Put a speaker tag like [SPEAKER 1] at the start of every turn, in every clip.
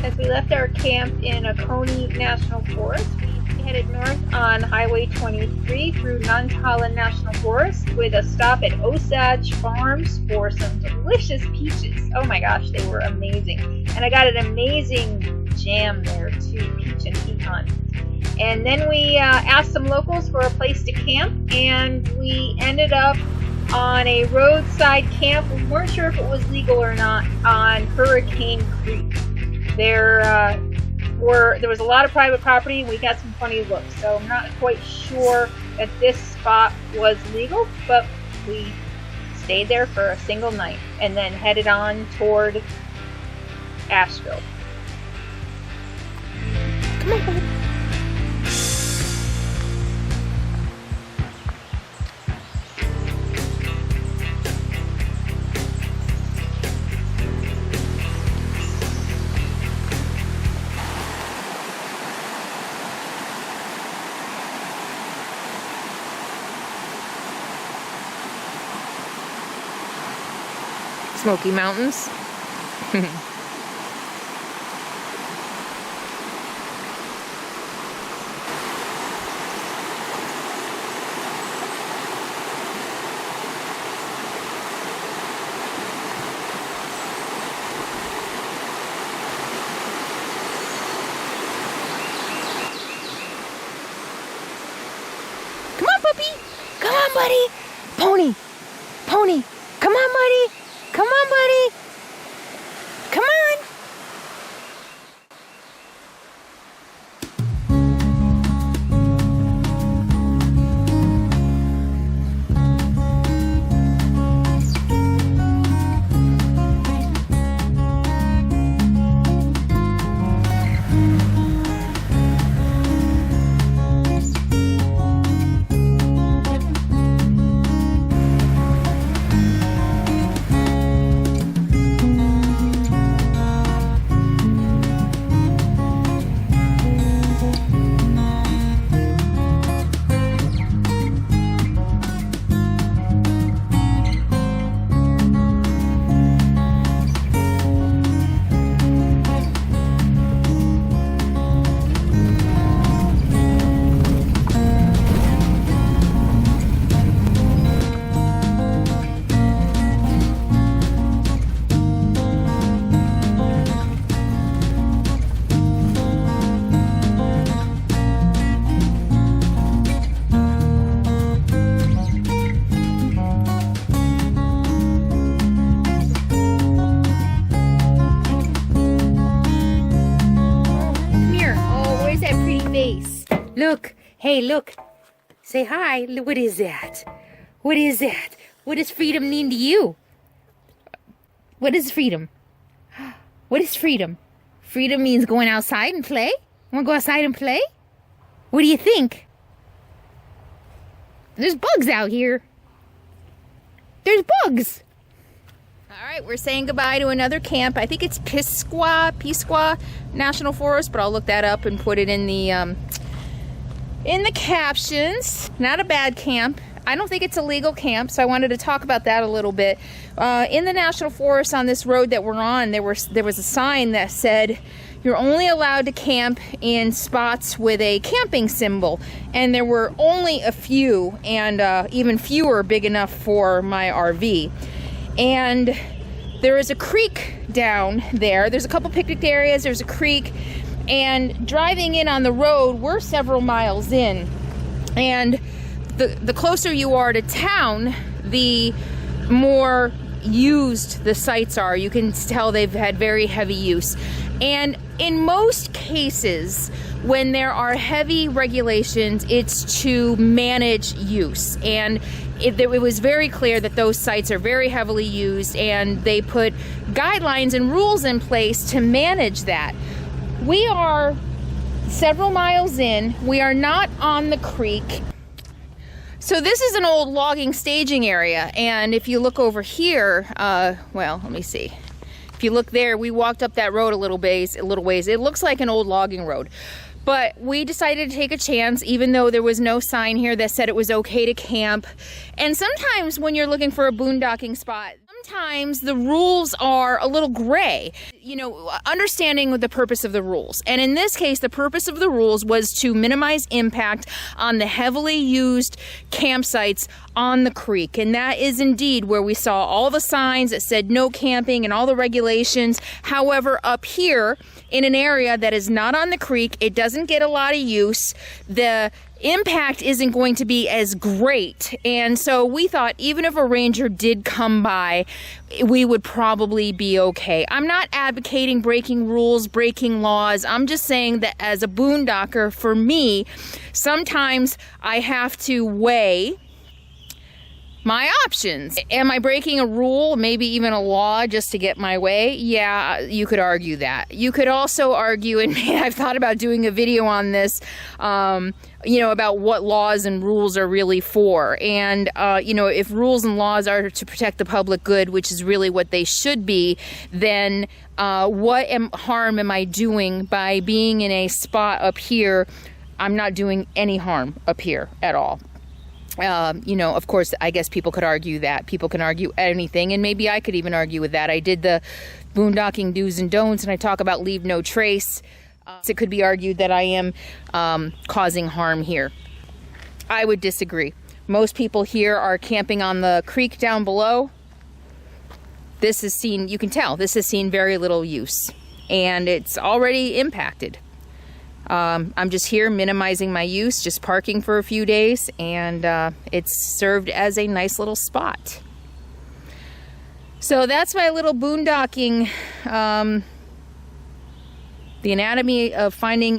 [SPEAKER 1] As we left our camp in Oconee National Forest, we headed north on Highway 23 through Untitled National Forest with a stop at Osage Farms for some delicious peaches. Oh my gosh, they were amazing. And I got an amazing jam there too, peach and pecan. And then we asked some locals for a place to camp, and we ended up on a roadside camp. We weren't sure if it was legal or not on Hurricane Creek. There was a lot of private property, and we got some funny looks. So I'm not quite sure that this spot was legal, but we stayed there for a single night and then headed on toward Asheville.
[SPEAKER 2] Come on, buddy. Smoky Mountains. Come on, puppy. Come on, buddy. Pony. Pony. Come on, buddy. Come on, buddy. Come on. Look, hey, look. Say hi. What is that? What is that? What does freedom mean to you? What is freedom? What is freedom? Freedom means going outside and play? Want to go outside and play? What do you think? There's bugs out here. There's bugs. All right, we're saying goodbye to another camp. I think it's Pisgah National Forest, but I'll look that up and put it in the captions. Not a bad camp. I don't think it's a legal camp, so I wanted to talk about that a little bit. In the National Forest on this road that we're on, there was a sign that said you're only allowed to camp in spots with a camping symbol, and there were only a few, and even fewer big enough for my RV. And there is a creek down there. There's a couple picnic areas. There's a creek, and driving in on the road, we're several miles in, and the closer you are to town, the more used the sites are. You can tell they've had very heavy use. And in most cases, when there are heavy regulations, it's to manage use. And it was very clear that those sites are very heavily used, and they put guidelines and rules in place to manage that. We are several miles in. We are not on the creek. So this is an old logging staging area, and if you look over here, well, let me see. If you look there, we walked up that road a little ways. It looks like an old logging road. But we decided to take a chance, even though there was no sign here that said it was okay to camp. And sometimes when you're looking for a boondocking spot, sometimes the rules are a little gray, you know, understanding the purpose of the rules. And in this case, the purpose of the rules was to minimize impact on the heavily used campsites on the creek. And that is indeed where we saw all the signs that said no camping and all the regulations. However, up here in an area that is not on the creek, it doesn't get a lot of use. The impact isn't going to be as great. And so we thought even if a ranger did come by, we would probably be okay. I'm not advocating breaking rules, breaking laws. I'm just saying that as a boondocker, for me, sometimes I have to weigh my options. Am I breaking a rule, maybe even a law, just to get my way? Yeah, you could argue that. You could also argue, and I've thought about doing a video on this, you know, about what laws and rules are really for. And, you know, if rules and laws are to protect the public good, which is really what they should be, then what harm am I doing by being in a spot up here? I'm not doing any harm up here at all. You know, of course, I guess people could argue that. People can argue anything, and maybe I could even argue with that. I did the boondocking do's and don'ts, and I talk about leave no trace. It could be argued that I am causing harm here. I would disagree. Most people here are camping on the creek down below. This has seen, you can tell, this has seen very little use, and it's already impacted. I'm just here minimizing my use, just parking for a few days, and it's served as a nice little spot. So that's my little boondocking, the anatomy of finding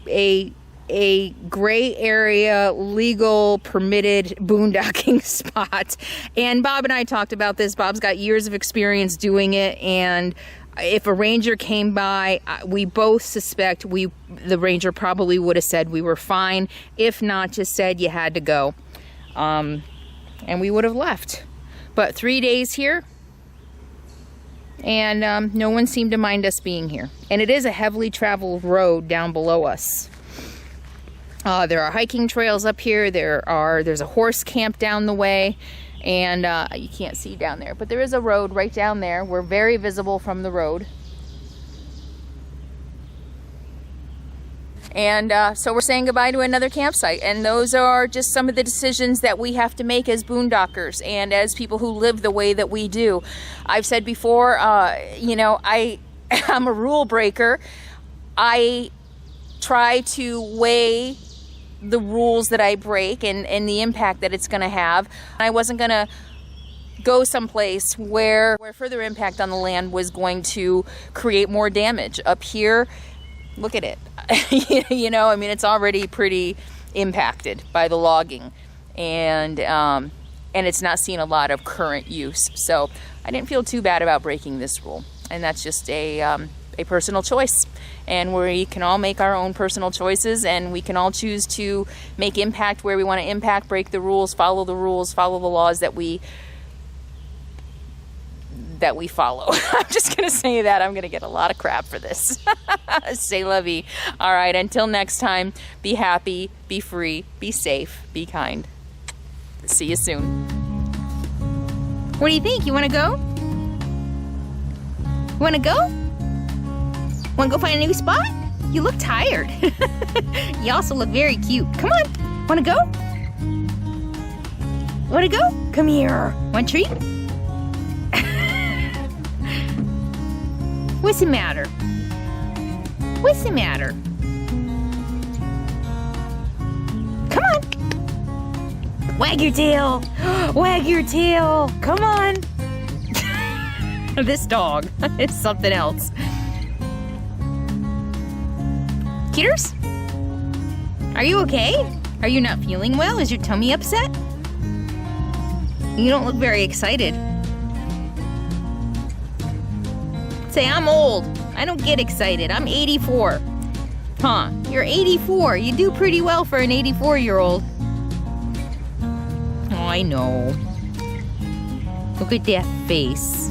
[SPEAKER 2] a gray area, legal, permitted boondocking spot. And Bob and I talked about this. Bob's got years of experience doing it, and if a ranger came by, we both suspect the ranger probably would have said we were fine. If not, just said you had to go. And we would have left. But 3 days here, and no one seemed to mind us being here. And it is a heavily traveled road down below us. There are hiking trails up here. There's a horse camp down the way. And you can't see down there, but there is a road right down there. We're very visible from the road. And so we're saying goodbye to another campsite. And those are just some of the decisions that we have to make as boondockers and as people who live the way that we do. I've said before, you know, I'm a rule breaker. I try to weigh the rules that I break and the impact that it's going to have. I wasn't going to go someplace where further impact on the land was going to create more damage. Up here, look at it. You know, I mean, it's already pretty impacted by the logging, and it's not seeing a lot of current use. So I didn't feel too bad about breaking this rule, and that's just a personal choice. And we can all make our own personal choices, and we can all choose to make impact where we want to impact, break the rules, follow the laws that we follow. I'm just going to say that. I'm going to get a lot of crap for this. C'est la vie. All right, until next time, be happy, be free, be safe, be kind. See you soon. What do you think? You want to go? You want to go? Want to go find a new spot? You look tired. You also look very cute. Come on. Want to go? Want to go? Come here. Want a treat? What's the matter? What's the matter? Come on. Wag your tail. Wag your tail. Come on. This dog is something else. Kitters? Are you okay? Are you not feeling well? Is your tummy upset? You don't look very excited. Say, I'm old. I don't get excited. I'm 84. Huh, you're 84. You do pretty well for an 84-year-old. Oh, I know. Look at that face.